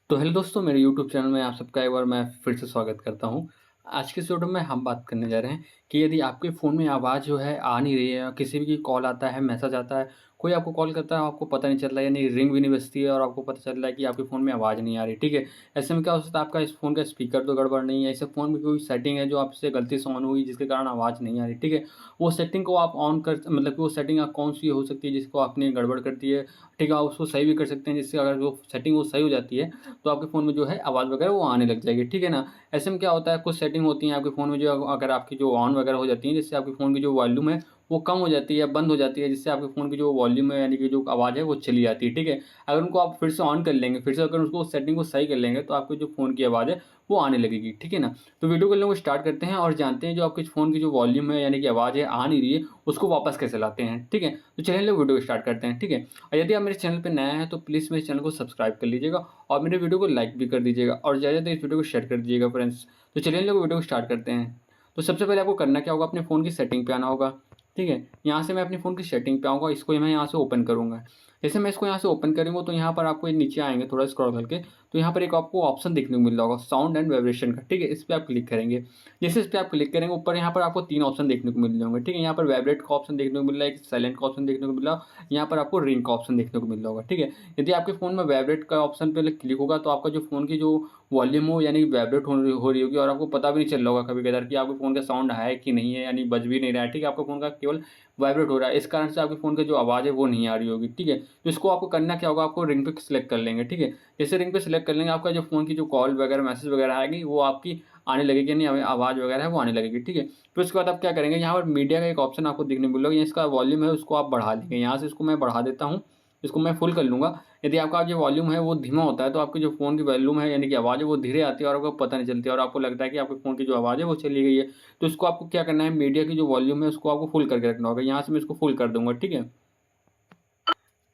तो हेलो दोस्तों, मेरे यूट्यूब चैनल में आप सबका एक बार मैं फिर से स्वागत करता हूँ। आज के इस वीडियो में हम बात करने जा रहे हैं कि यदि आपके फ़ोन में आवाज़ जो है आ नहीं रही है या किसी भी की कॉल आता है, मैसेज आता है, कोई आपको कॉल करता है, आपको पता नहीं चल रहा है, यानी रिंग भी नहीं बजती है और आपको पता चल रहा है कि आपके फ़ोन में आवाज़ नहीं आ रही, ठीक है? ऐसे में क्या हो सकता है, आपका इस फ़ोन का स्पीकर तो गड़बड़ नहीं है, ऐसे फ़ोन में कोई सेटिंग है जो आपसे गलती से ऑन हुई जिसके कारण आवाज़ नहीं आ रही, ठीक है? वो सेटिंग को आप ऑन कर मतलब कि वो सेटिंग कौन-सी हो सकती है जिसको आपने गड़बड़ कर दी है, ठीक है? आप उसको सही भी कर सकते हैं, जिससे अगर वो सेटिंग वो सही हो जाती है तो आपके फ़ोन में जो है आवाज़ वगैरह वो आने लग जाएगी, ठीक है ना? ऐसे में क्या होता है, कुछ सेटिंग होती हैं आपके फ़ोन में जो अगर आपकी जो ऑन वगैरह हो जाती हैं, जिससे आपके फ़ोन की जो वॉल्यूम है वो कम हो जाती है या बंद हो जाती है, जिससे आपके फ़ोन की जो वॉल्यूम है यानी कि जो आवाज़ है वो चली जाती है, ठीक है? अगर उनको आप फिर से ऑन कर लेंगे, फिर से अगर उसको सेटिंग को सही कर लेंगे तो आपके जो फ़ोन की आवाज़ है वो आने लगेगी, ठीक है ना? तो वीडियो को हम लोग स्टार्ट करते हैं और जानते हैं जो आपके फ़ोन की जो वॉल्यूम है यानी कि आवाज़ है आ नहीं रही है, उसको वापस कैसे लाते हैं, ठीक है? तो चलिए हम लोग वीडियो को स्टार्ट करते हैं, ठीक है? और यदि आप मेरे चैनल पे नए हैं तो प्लीज़ मेरे चैनल को सब्सक्राइब कर लीजिएगा और मेरे वीडियो को लाइक भी कर दीजिएगा और ज़्यादा से ज़्यादा इस वीडियो को शेयर कर दीजिएगा फ्रेंड्स। तो चलिए हम लोग वीडियो को स्टार्ट करते हैं। तो सबसे पहले आपको करना क्या होगा, अपने फ़ोन की सेटिंग पे आना होगा, ठीक है? यहाँ से मैं अपने फ़ोन की सेटिंग पे आऊँगा, इसको मैं यहाँ से ओपन करूँगा। जैसे मैं इसको यहाँ से ओपन करूँगा तो यहाँ पर आपको ये नीचे आएँगे थोड़ा स्क्रॉल करके, तो यहाँ पर एक आपको ऑप्शन देखने को मिल रहा होगा साउंड एंड वाइब्रेशन का, ठीक है? इस पे आप क्लिक करेंगे। जैसे इस पे आप क्लिक करेंगे, ऊपर यहाँ पर आपको 3 ऑप्शन देखने को मिल रहे होंगे, ठीक है? यहाँ पर वाइब्रेट का ऑप्शन देखने को मिल रहा है, एक साइलेंट का ऑप्शन देखने को मिल रहा है, यहाँ पर आपको रिंग का ऑप्शन देखने को मिल रहा होगा, ठीक है? यदि आपके फ़ोन में वाइब्रेट का ऑप्शन पे क्लिक होगा तो आपका जो फ़ोन की जो वॉल्यूम हो यानी वाइब्रेट हो रही होगी और आपको पता भी नहीं चल रहा होगा कभी-कभार कि आपके फ़ोन का साउंड है कि नहीं है, यानी बज भी नहीं रहा है, ठीक है? आपका फ़ोन का केवल वाइब्रेट हो रहा है, इस कारण से आपके फ़ोन की जो आवाज़ है वो नहीं आ रही होगी, ठीक है? तो इसको आपको करना क्या होगा, आपको रिंग पे सिलेक्ट कर लेंगे, ठीक है? जैसे रिंग पे सिलेक्ट कर लेंगे, आपका जो फ़ोन की जो कॉल वगैरह, मैसेज वगैरह आएगी वो आपकी आने लगेगी, यानी आवाज़ वगैरह है वो आने लगेगी, ठीक है? फिर उसके बाद आप क्या करेंगे, यहाँ पर मीडिया का एक ऑप्शन आपको देखने को मिलेगा, इसका वॉल्यूम है उसको आप बढ़ा लेंगे। यहाँ से इसको मैं बढ़ा देता हूँ, इसको मैं फुल कर लूँगा। यदि आपका जो वॉल्यूम है वो धीमा होता है तो आपके जो फ़ोन की वॉल्यूम है यानी कि आवाज़ है वो धीरे आती है और आपको पता नहीं चलती और आपको लगता है कि आपके फ़ोन की जो आवाज़ है वो चली गई है। तो इसको आपको क्या करना है, मीडिया की जो वॉल्यूम है उसको आपको फुल करके रखना होगा। यहाँ से मैं इसको फुल कर दूँगा, ठीक है?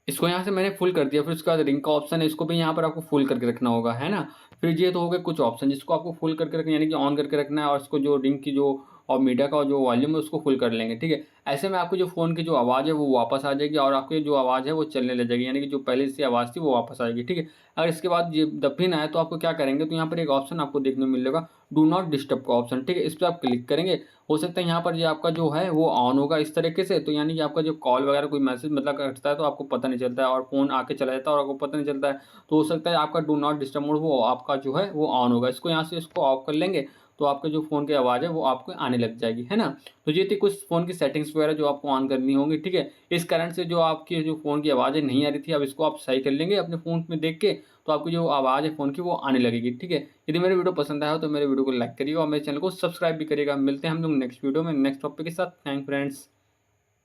इसको यहाँ से मैंने फुल कर दिया, फिर उसके बाद रिंग का ऑप्शन है, इसको भी यहाँ पर आपको फुल करके रखना होगा, है ना? फिर ये तो हो गए कुछ ऑप्शन जिसको आपको फुल करके रखना यानी कि ऑन करके रखना है और इसको जो रिंग की जो और मीडिया का जो वॉल्यूम है उसको फुल कर लेंगे, ठीक है? ऐसे में आपको जो फ़ोन की जो आवाज़ है वो वापस आ जाएगी और आपकी जो आवाज़ है वो चलने लग जाएगी, यानी कि जो पहले से आवाज़ थी वो वापस आएगी, ठीक है? अगर इसके बाद ये तब भी ना आए तो आपको क्या करेंगे, तो यहाँ पर एक ऑप्शन आपको देखने को मिलेगा, डू नॉट डिस्टर्ब का ऑप्शन, ठीक है? इस पे आप क्लिक करेंगे, हो सकता है यहाँ पर ये आपका जो है वो ऑन होगा इस तरीके से, तो यानी कि आपका जो कॉल वगैरह कोई मैसेज मतलब करता है तो आपको पता नहीं चलता है और फ़ोन आके चला जाता है और आपको पता नहीं चलता है। तो हो सकता है आपका डू नॉट डिस्टर्ब मोड वो आपका जो है वो ऑन होगा। इसको यहाँ से इसको ऑफ कर लेंगे, तो आपके जो फ़ोन की आवाज़ है वो आपको आने लग जाएगी, है ना? तो ये थी कुछ फ़ोन की सेटिंग्स वगैरह जो आपको ऑन करनी होंगी, ठीक है? इस कारण से जो आपकी जो फ़ोन की आवाज़ें नहीं आ रही थी, अब इसको आप सही कर लेंगे अपने फ़ोन में देख के, तो आपकी जो आवाज़ है फ़ोन की वो आने लगेगी, ठीक है? यदि मेरी वीडियो पसंद आया हो तो मेरे वीडियो को लाइक करिएगा और मेरे चैनल को सब्सक्राइब भी करिएगा। मिलते हैं हम लोग नेक्स्ट वीडियो में नेक्स्ट टॉपिक के साथ। Thank friends.